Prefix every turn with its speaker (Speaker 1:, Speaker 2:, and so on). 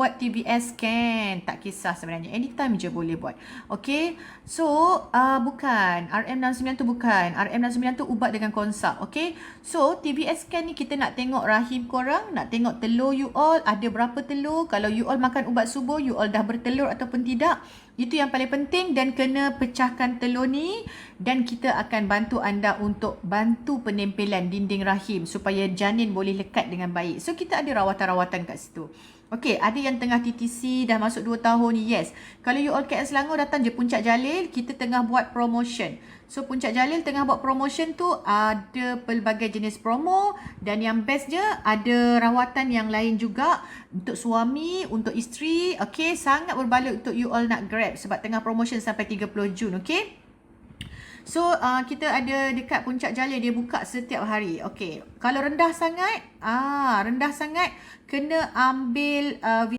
Speaker 1: buat TBS scan. Tak kisah sebenarnya. Anytime je boleh buat. Okay. So, bukan. RM69 tu bukan. RM69 tu ubat dengan konsak. Okay. So, TBS scan ni kita nak tengok rahim korang. Nak tengok telur you all. Ada berapa telur. Kalau you all makan ubat subuh, you all dah bertelur ataupun tidak. Itu yang paling penting dan kena pecahkan telur ni. Dan kita akan bantu anda untuk bantu penempelan dinding rahim supaya janin boleh lekat dengan baik. So, kita ada rawatan-rawatan kat situ. Okey, ada yang tengah TTC dah masuk 2 tahun ni. Yes. Kalau you all KL Selangor datang je Puncak Jalil, kita tengah buat promotion. So Puncak Jalil tengah buat promotion tu, ada pelbagai jenis promo dan yang best je ada rawatan yang lain juga untuk suami, untuk isteri. Okey, sangat berbaloi untuk you all nak grab sebab tengah promotion sampai 30 Jun, okey? So, kita ada dekat Puncak Jalil, dia buka setiap hari. Okey. Kalau rendah sangat, kena ambil